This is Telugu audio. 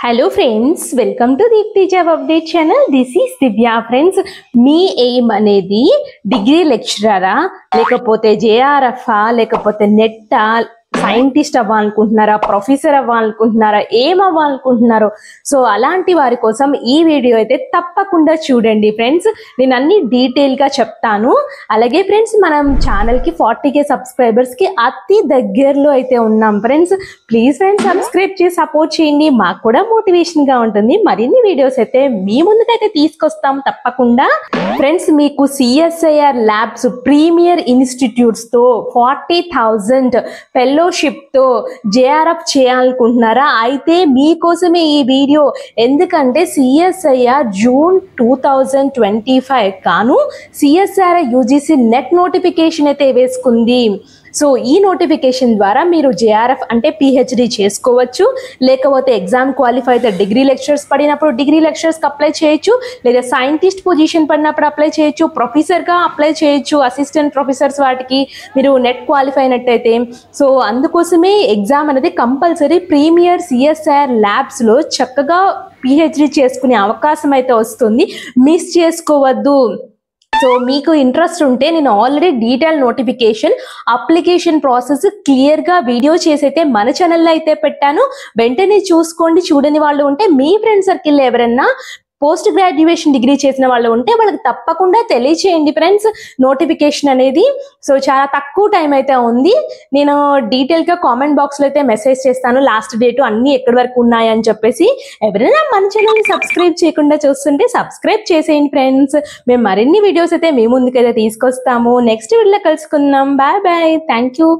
Hello friends, welcome to Deepti job update channel. This is Divya. Friends, మీ ఎయిమ్ అనేది డిగ్రీ లెక్చరరా లేకపోతే జేఆర్ఎఫ్ లేకపోతే నెట్ సైంటిస్ట్ అవ్వాలనుకుంటున్నారా, ప్రొఫెసర్ అవ్వాలనుకుంటున్నారా, ఏం అవ్వాలనుకుంటున్నారో, సో అలాంటి వారి కోసం ఈ వీడియో అయితే తప్పకుండా చూడండి ఫ్రెండ్స్. నేను అన్ని డీటెయిల్ గా చెప్తాను. అలాగే ఫ్రెండ్స్, మనం ఛానల్ కి 40K సబ్స్క్రైబర్స్ కి అతి దగ్గరలో అయితే ఉన్నాం ఫ్రెండ్స్. ప్లీజ్ ఫ్రెండ్స్ సబ్స్క్రైబ్ చేసి సపోర్ట్ చేయండి, మాకు కూడా మోటివేషన్ గా ఉంటుంది. మరిన్ని వీడియోస్ అయితే మీ ముందుకైతే తీసుకొస్తాం తప్పకుండా. ఫ్రెండ్స్, మీకు సిఎస్ఐఆర్ ల్యాబ్స్ ప్రీమియర్ ఇన్స్టిట్యూట్స్ తో 40,000 ఫెలోషిప్ తో జేఆర్ఎఫ్ చేయాలనుకుంటున్నారా? అయితే మీకోసమే ఈ వీడియో. ఎందుకంటే సిఎస్ఐఆర్ జూన్ 2025 కాను సిఎస్ఐఆర్ యూజీసీ నెట్ నోటిఫికేషన్ అయితే వేసుకుంది. సో ఈ నోటిఫికేషన్ ద్వారా మీరు జేఆర్ఎఫ్ అంటే పిహెచ్డి చేసుకోవచ్చు, లేకపోతే ఎగ్జామ్ క్వాలిఫై అయితే డిగ్రీ లెక్చర్స్ పడినప్పుడు డిగ్రీ లెక్చర్స్కి అప్లై చేయొచ్చు, లేదా సైంటిస్ట్ పొజిషన్ పడినప్పుడు అప్లై చేయొచ్చు, ప్రొఫెసర్గా అప్లై చేయొచ్చు, అసిస్టెంట్ ప్రొఫెసర్స్ వాటికి మీరు నెట్ క్వాలిఫై అయినట్టయితే. సో అందుకోసమే ఎగ్జామ్ అనేది కంపల్సరీ. ప్రీమియర్ సిఎస్ఐఆర్ ల్యాబ్స్లో చక్కగా పిహెచ్డి చేసుకునే అవకాశం అయితే వస్తుంది, మిస్ చేసుకోవద్దు. సో మీకు ఇంట్రెస్ట్ ఉంటే నేను already detail notification application process క్లియర్గా వీడియో చేసి అయితే మన ఛానల్లో అయితే పెట్టాను. వెంటనే చూసుకోండి. చూడని వాళ్ళు ఉంటే మీ ఫ్రెండ్ సర్కిల్లో ఎవరన్నా పోస్ట్ గ్రాడ్యుయేషన్ డిగ్రీ చేసిన వాళ్ళు ఉంటే వాళ్ళకి తప్పకుండా తెలియచేయండి ఫ్రెండ్స్ నోటిఫికేషన్ అనేది. సో చాలా తక్కువ టైం అయితే ఉంది. నేను డీటెయిల్గా కామెంట్ బాక్స్లో అయితే మెసేజ్ చేస్తాను, లాస్ట్ డేటు అన్నీ ఎక్కడి వరకు ఉన్నాయని చెప్పేసి. ఎవరైనా మన ఛానల్ని సబ్స్క్రైబ్ చేయకుండా చూస్తుంటే సబ్స్క్రైబ్ చేసేయండి ఫ్రెండ్స్. మేము మరిన్ని వీడియోస్ అయితే మీ ముందుకైతే తీసుకొస్తాము. నెక్స్ట్ వీడియోలో కలుసుకుందాం. Bye bye. Thank you.